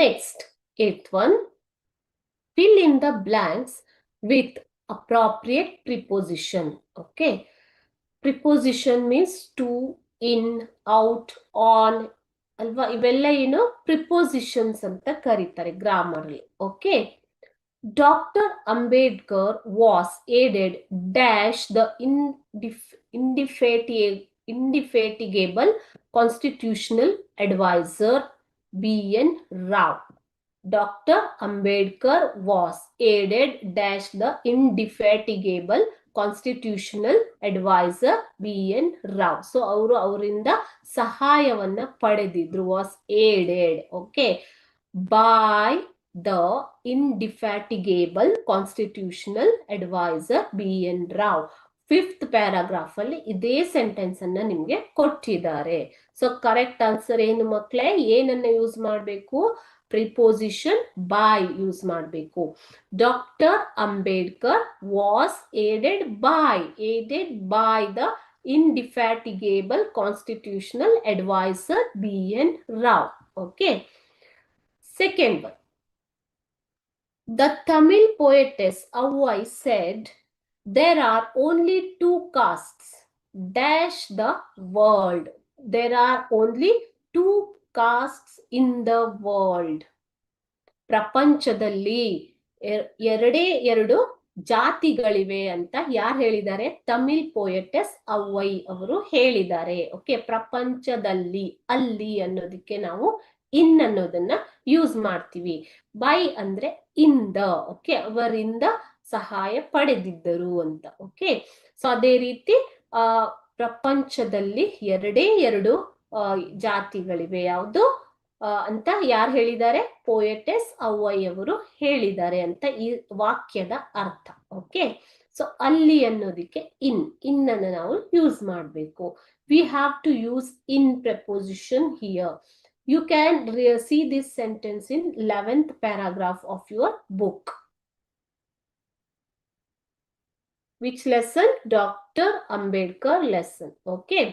Next, eighth one, fill in the blanks with appropriate preposition. Okay, preposition means to, in, out, on ಅಲ್ವಾ, ಇವೆಲ್ಲ ಏನು prepositions ಅಂತ ಕರೀತಾರೆ grammar ಅಲ್ಲಿ. Okay, doctor Ambedkar was aided dash the indefatigable constitutional advisor B.N. Rao. Dr. Ambedkar was aided dash the indefatigable constitutional adviser B.N. Rao. So ಅವರು ಅವರಿಂದ ಸಹಾಯವನ್ನ ಪಡೆದಿದ್ರು, was aided, okay, by the indefatigable constitutional adviser B.N. Rao. Fifth paragraph ಅಲ್ಲಿ ಇದೇ sentence ಅನ್ನ ನಿಮ್ಗೆ ಕೊಟ್ಟಿದ್ದಾರೆ. So correct answer ಏನು ಮಕ್ಕಳೇ? ಏನನ್ನ ಯೂಸ್ ಮಾಡಬೇಕು? ಪ್ರಿಪೋಸಿಷನ್ ಬೈ ಯೂಸ್ ಮಾಡಬೇಕು. Doctor Ambedkar was aided by the indefatigable constitutional advisor B.N. Rao. Okay. Second one. The Tamil poetess Avvai said, there are only two castes dash the world. There are only two castes in the world. ಪ್ರಪಂಚದಲ್ಲಿ ಎರಡೇ ಎರಡು ಜಾತಿಗಳಿವೆ ಅಂತ ಯಾರು ಹೇಳಿದ್ದಾರೆ? ತಮಿಳ್ ಪೋಯೆಟಸ್ ಅವ್ವೈ ಅವರು ಹೇಳಿದ್ದಾರೆ. Okay, ಪ್ರಪಂಚದಲ್ಲಿ, ಅಲ್ಲಿ ಅನ್ನೋದಕ್ಕೆ ನಾವು ಇನ್ ಅನ್ನೋದನ್ನ ಯೂಸ್ ಮಾಡ್ತೀವಿ. ಬೈ ಅಂದ್ರೆ ಇಂದ, ಓಕೆ, ಅವರಿಂದ ಸಹಾಯ ಪಡೆದಿದ್ದರು ಅಂತ. ಓಕೆ, ಸೊ ಅದೇ ರೀತಿ ಪ್ರಪಂಚದಲ್ಲಿ ಎರಡೇ ಎರಡು ಜಾತಿಗಳಿವೆ. ಯಾವುದು ಅಂತ ಯಾರು ಹೇಳಿದ್ದಾರೆ? ಪೋಯೆಟೆಸ್ ಅವ್ವೈ ಅವರು ಹೇಳಿದ್ದಾರೆ ಅಂತ ಈ ವಾಕ್ಯದ ಅರ್ಥ. ಓಕೆ, ಸೊ ಅಲ್ಲಿ ಅನ್ನೋದಕ್ಕೆ ಇನ್ ಅನ್ನು ನಾವು ಯೂಸ್ ಮಾಡಬೇಕು. We have to use in preposition here. You can see this sentence in 11th paragraph of your book. Which lesson? Dr. Ambedkar lesson. Okay.